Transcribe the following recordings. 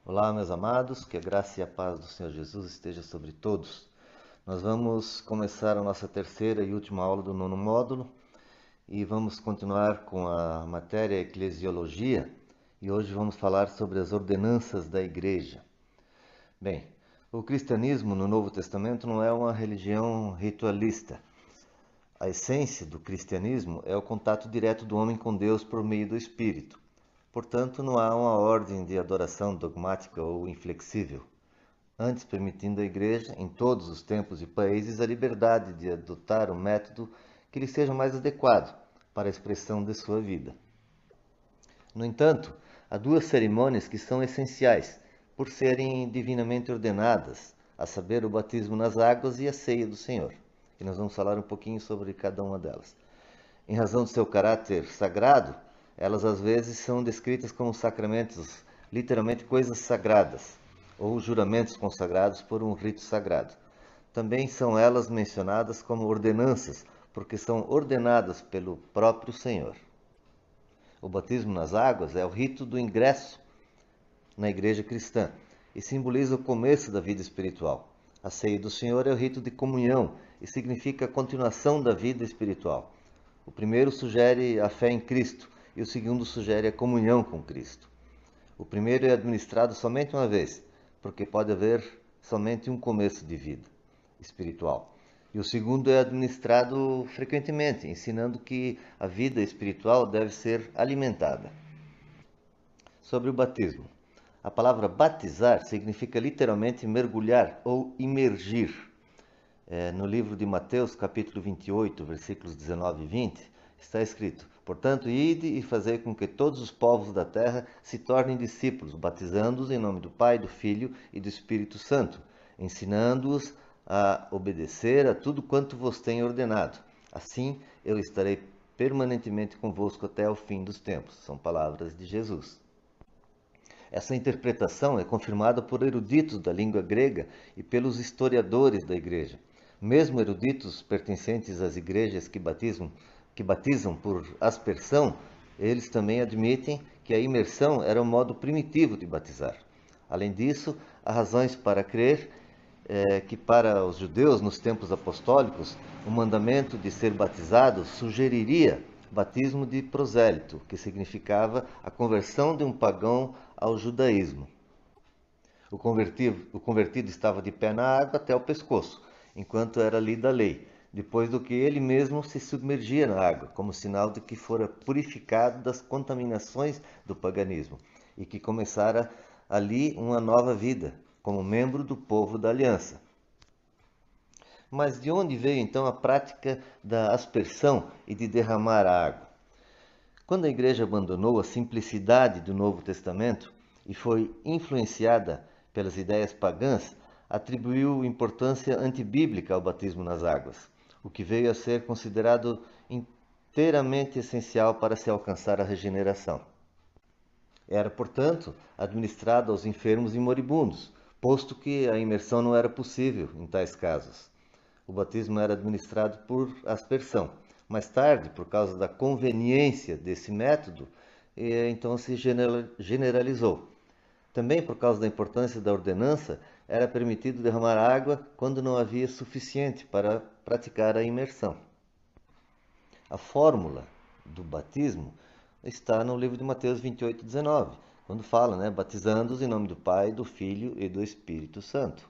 Olá, meus amados, que a graça e a paz do Senhor Jesus esteja sobre todos. Nós vamos começar a nossa terceira e última aula do nono módulo e vamos continuar com a matéria Eclesiologia e hoje vamos falar sobre as ordenanças da Igreja. Bem, o cristianismo no Novo Testamento não é uma religião ritualista. A essência do cristianismo é o contato direto do homem com Deus por meio do Espírito. Portanto, não há uma ordem de adoração dogmática ou inflexível, antes permitindo à Igreja, em todos os tempos e países, a liberdade de adotar o método que lhe seja mais adequado para a expressão de sua vida. No entanto, há duas cerimônias que são essenciais, por serem divinamente ordenadas, a saber, o batismo nas águas e a ceia do Senhor. E nós vamos falar um pouquinho sobre cada uma delas. Em razão do seu caráter sagrado, elas às vezes são descritas como sacramentos, literalmente coisas sagradas, ou juramentos consagrados por um rito sagrado. Também são elas mencionadas como ordenanças, porque são ordenadas pelo próprio Senhor. O batismo nas águas é o rito do ingresso na igreja cristã e simboliza o começo da vida espiritual. A ceia do Senhor é o rito de comunhão e significa a continuação da vida espiritual. O primeiro sugere a fé em Cristo e o segundo sugere a comunhão com Cristo. O primeiro é administrado somente uma vez, porque pode haver somente um começo de vida espiritual. E o segundo é administrado frequentemente, ensinando que a vida espiritual deve ser alimentada. Sobre o batismo. A palavra batizar significa literalmente mergulhar ou imergir. No livro de Mateus, capítulo 28, versículos 19 e 20, está escrito: Portanto, ide e fazei com que todos os povos da terra se tornem discípulos, batizando-os em nome do Pai, do Filho e do Espírito Santo, ensinando-os a obedecer a tudo quanto vos tenho ordenado. Assim, eu estarei permanentemente convosco até o fim dos tempos. São palavras de Jesus. Essa interpretação é confirmada por eruditos da língua grega e pelos historiadores da Igreja. Mesmo eruditos pertencentes às igrejas que batizam por aspersão, eles também admitem que a imersão era um modo primitivo de batizar. Além disso, há razões para crer que para os judeus nos tempos apostólicos, o mandamento de ser batizado sugeriria batismo de prosélito, que significava a conversão de um pagão ao judaísmo. O convertido estava de pé na água até o pescoço, enquanto era lida a lei, depois do que ele mesmo se submergia na água, como sinal de que fora purificado das contaminações do paganismo e que começara ali uma nova vida, como membro do povo da aliança. Mas de onde veio então a prática da aspersão e de derramar a água? Quando a igreja abandonou a simplicidade do Novo Testamento e foi influenciada pelas ideias pagãs, atribuiu importância antibíblica ao batismo nas águas, o que veio a ser considerado inteiramente essencial para se alcançar a regeneração. Era, portanto, administrado aos enfermos e moribundos, posto que a imersão não era possível em tais casos. O batismo era administrado por aspersão. Mais tarde, por causa da conveniência desse método, então se generalizou. Também por causa da importância da ordenança, era permitido derramar água quando não havia suficiente para praticar a imersão. A fórmula do batismo está no livro de Mateus 28, 19, quando fala, batizando-os em nome do Pai, do Filho e do Espírito Santo.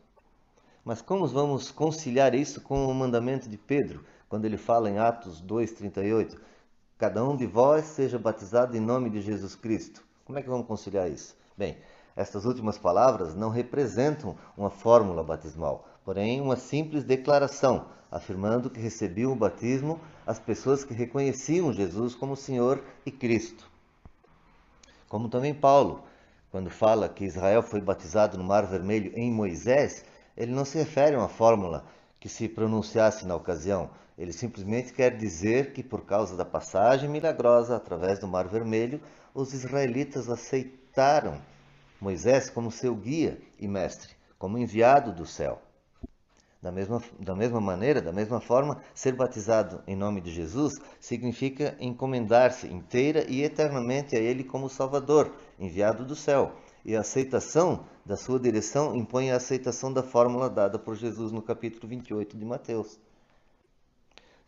Mas como vamos conciliar isso com o mandamento de Pedro, quando ele fala em Atos 2,38, cada um de vós seja batizado em nome de Jesus Cristo? Como é que vamos conciliar isso? Bem, estas últimas palavras não representam uma fórmula batismal, porém uma simples declaração, afirmando que recebiam o batismo as pessoas que reconheciam Jesus como Senhor e Cristo. Como também Paulo, quando fala que Israel foi batizado no Mar Vermelho em Moisés, ele não se refere a uma fórmula que se pronunciasse na ocasião. Ele simplesmente quer dizer que, por causa da passagem milagrosa através do Mar Vermelho, os israelitas aceitaram Moisés como seu guia e mestre, como enviado do céu. Da mesma maneira, da mesma forma, ser batizado em nome de Jesus significa encomendar-se inteira e eternamente a Ele como Salvador, enviado do céu, e a aceitação da sua direção impõe a aceitação da fórmula dada por Jesus no capítulo 28 de Mateus.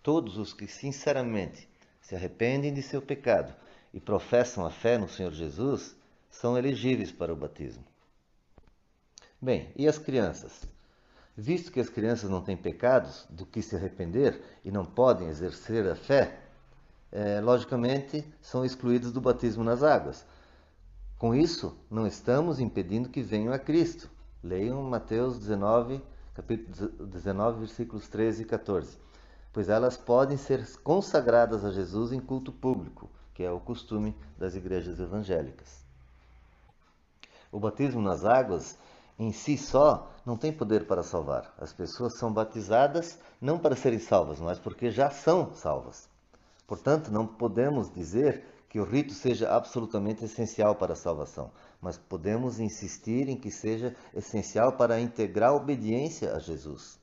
Todos os que sinceramente se arrependem de seu pecado e professam a fé no Senhor Jesus são elegíveis para o batismo. Bem, e as crianças? Visto que as crianças não têm pecados do que se arrepender e não podem exercer a fé, logicamente são excluídas do batismo nas águas. Com isso, não estamos impedindo que venham a Cristo. Leiam Mateus 19, capítulo 19, versículos 13 e 14. Pois elas podem ser consagradas a Jesus em culto público, que é o costume das igrejas evangélicas. O batismo nas águas, em si só, não tem poder para salvar. As pessoas são batizadas não para serem salvas, mas porque já são salvas. Portanto, não podemos dizer que o rito seja absolutamente essencial para a salvação, mas podemos insistir em que seja essencial para a integral obediência a Jesus.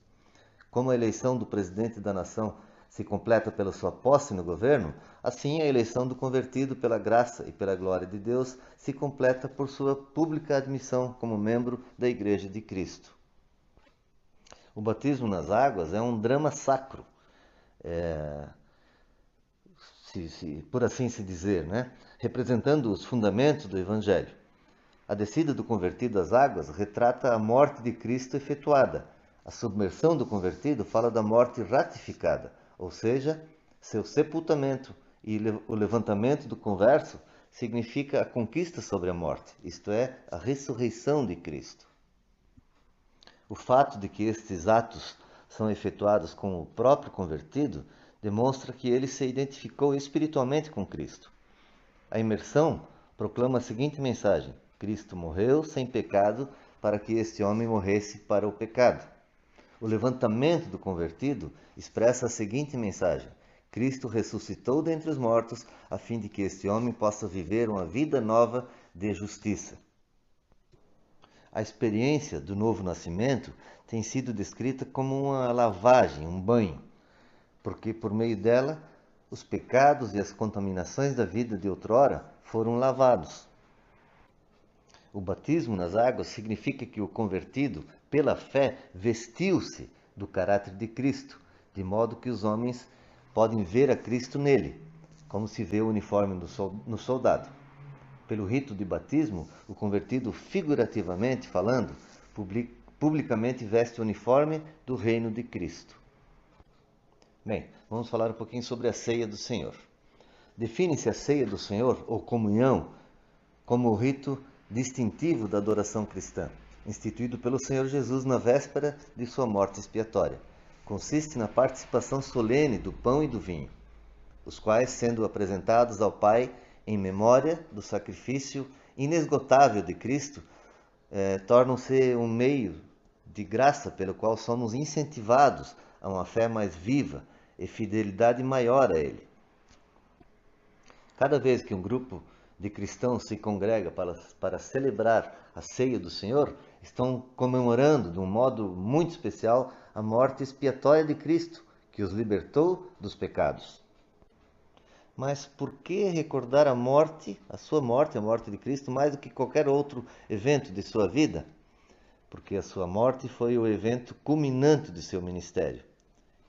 Como a eleição do presidente da nação se completa pela sua posse no governo, assim a eleição do convertido pela graça e pela glória de Deus se completa por sua pública admissão como membro da Igreja de Cristo. O batismo nas águas é um drama sacro, por assim se dizer, representando os fundamentos do Evangelho. A descida do convertido às águas retrata a morte de Cristo efetuada. A submersão do convertido fala da morte ratificada, ou seja, seu sepultamento, e o levantamento do converso significa a conquista sobre a morte, isto é, a ressurreição de Cristo. O fato de que estes atos são efetuados com o próprio convertido demonstra que ele se identificou espiritualmente com Cristo. A imersão proclama a seguinte mensagem: Cristo morreu sem pecado para que este homem morresse para o pecado. O levantamento do convertido expressa a seguinte mensagem: Cristo ressuscitou dentre os mortos a fim de que este homem possa viver uma vida nova de justiça. A experiência do novo nascimento tem sido descrita como uma lavagem, um banho, porque por meio dela os pecados e as contaminações da vida de outrora foram lavados. O batismo nas águas significa que o convertido, pela fé, vestiu-se do caráter de Cristo, de modo que os homens podem ver a Cristo nele, como se vê o uniforme no soldado. Pelo rito de batismo, o convertido, figurativamente falando, publicamente veste o uniforme do reino de Cristo. Bem, vamos falar um pouquinho sobre a ceia do Senhor. Define-se a ceia do Senhor, ou comunhão, como o rito distintivo da adoração cristã, instituído pelo Senhor Jesus na véspera de sua morte expiatória. Consiste na participação solene do pão e do vinho, os quais, sendo apresentados ao Pai em memória do sacrifício inesgotável de Cristo, tornam-se um meio de graça pelo qual somos incentivados a uma fé mais viva e fidelidade maior a Ele. Cada vez que um grupo de cristãos se congrega para celebrar a ceia do Senhor, estão comemorando de um modo muito especial a morte expiatória de Cristo, que os libertou dos pecados. Mas por que recordar a morte, a morte de Cristo, mais do que qualquer outro evento de sua vida? Porque a sua morte foi o evento culminante de seu ministério.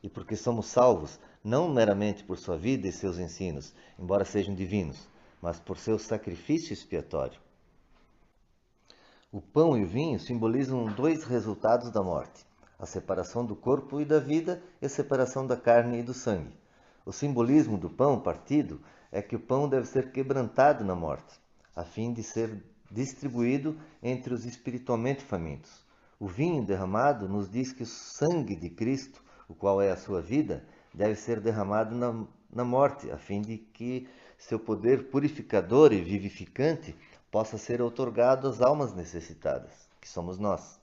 E porque somos salvos, não meramente por sua vida e seus ensinos, embora sejam divinos, mas por seu sacrifício expiatório. O pão e o vinho simbolizam dois resultados da morte: a separação do corpo e da vida e a separação da carne e do sangue. O simbolismo do pão partido é que o pão deve ser quebrantado na morte, a fim de ser distribuído entre os espiritualmente famintos. O vinho derramado nos diz que o sangue de Cristo, o qual é a sua vida, deve ser derramado na morte, a fim de que seu poder purificador e vivificante possa ser outorgado às almas necessitadas, que somos nós.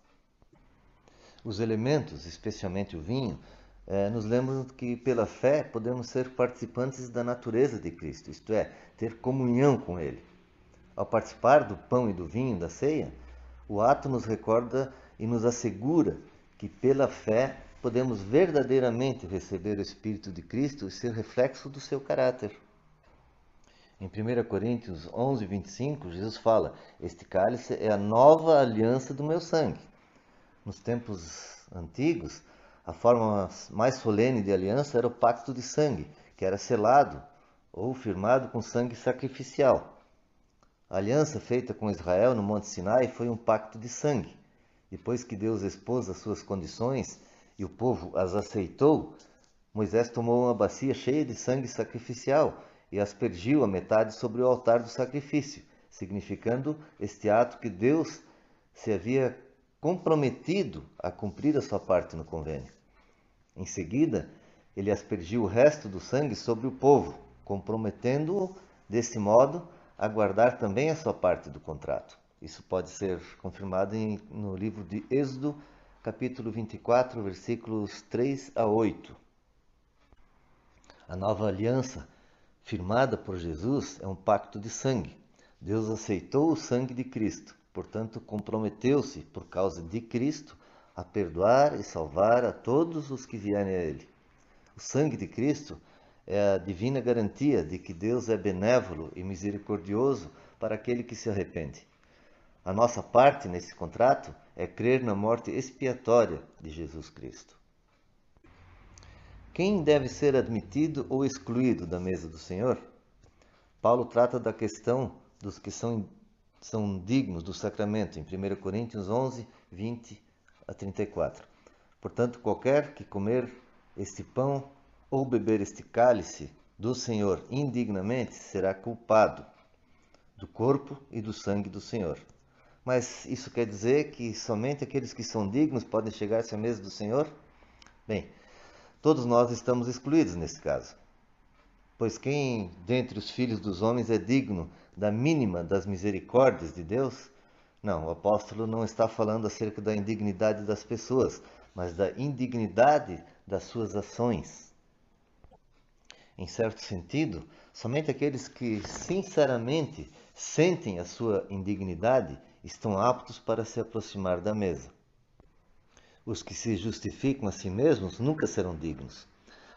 Os elementos, especialmente o vinho, nos lembram que pela fé podemos ser participantes da natureza de Cristo, isto é, ter comunhão com Ele. Ao participar do pão e do vinho da ceia, o ato nos recorda e nos assegura que pela fé podemos verdadeiramente receber o Espírito de Cristo e ser reflexo do seu caráter. Em 1 Coríntios 11, 25, Jesus fala: este cálice é a nova aliança do meu sangue. Nos tempos antigos, a forma mais solene de aliança era o pacto de sangue, que era selado ou firmado com sangue sacrificial. A aliança feita com Israel no Monte Sinai foi um pacto de sangue. Depois que Deus expôs as suas condições e o povo as aceitou, Moisés tomou uma bacia cheia de sangue sacrificial e aspergiu a metade sobre o altar do sacrifício, significando este ato que Deus se havia comprometido a cumprir a sua parte no convênio. Em seguida, ele aspergiu o resto do sangue sobre o povo, comprometendo-o, desse modo, a guardar também a sua parte do contrato. Isso pode ser confirmado no livro de Êxodo, capítulo 24, versículos 3 a 8. A nova aliança, firmada por Jesus, é um pacto de sangue. Deus aceitou o sangue de Cristo, portanto, comprometeu-se, por causa de Cristo, a perdoar e salvar a todos os que vierem a Ele. O sangue de Cristo é a divina garantia de que Deus é benévolo e misericordioso para aquele que se arrepende. A nossa parte nesse contrato é crer na morte expiatória de Jesus Cristo. Quem deve ser admitido ou excluído da mesa do Senhor? Paulo trata da questão dos que são dignos do sacramento, em 1 Coríntios 11, 20 a 34. Portanto, qualquer que comer este pão ou beber este cálice do Senhor indignamente será culpado do corpo e do sangue do Senhor. Mas isso quer dizer que somente aqueles que são dignos podem chegar-se à mesa do Senhor? Bem, todos nós estamos excluídos nesse caso. Pois quem dentre os filhos dos homens é digno da mínima das misericórdias de Deus? Não, o apóstolo não está falando acerca da indignidade das pessoas, mas da indignidade das suas ações. Em certo sentido, somente aqueles que sinceramente sentem a sua indignidade estão aptos para se aproximar da mesa. Os que se justificam a si mesmos nunca serão dignos.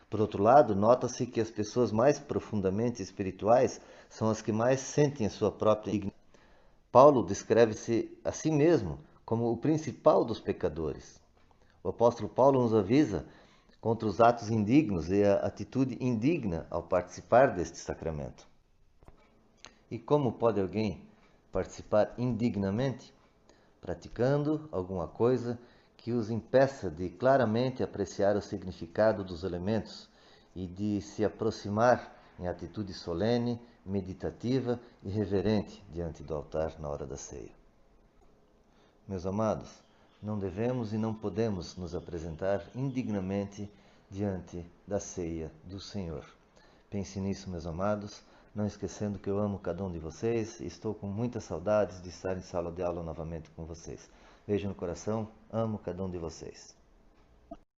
Por outro lado, nota-se que as pessoas mais profundamente espirituais são as que mais sentem a sua própria indignidade. Paulo descreve-se a si mesmo como o principal dos pecadores. O apóstolo Paulo nos avisa contra os atos indignos e a atitude indigna ao participar deste sacramento. E como pode alguém participar indignamente? Praticando alguma coisa que os impeça de claramente apreciar o significado dos elementos e de se aproximar em atitude solene, meditativa e reverente diante do altar na hora da ceia. Meus amados, não devemos e não podemos nos apresentar indignamente diante da ceia do Senhor. Pense nisso, meus amados, não esquecendo que eu amo cada um de vocês e estou com muitas saudades de estar em sala de aula novamente com vocês. Beijo no coração, amo cada um de vocês.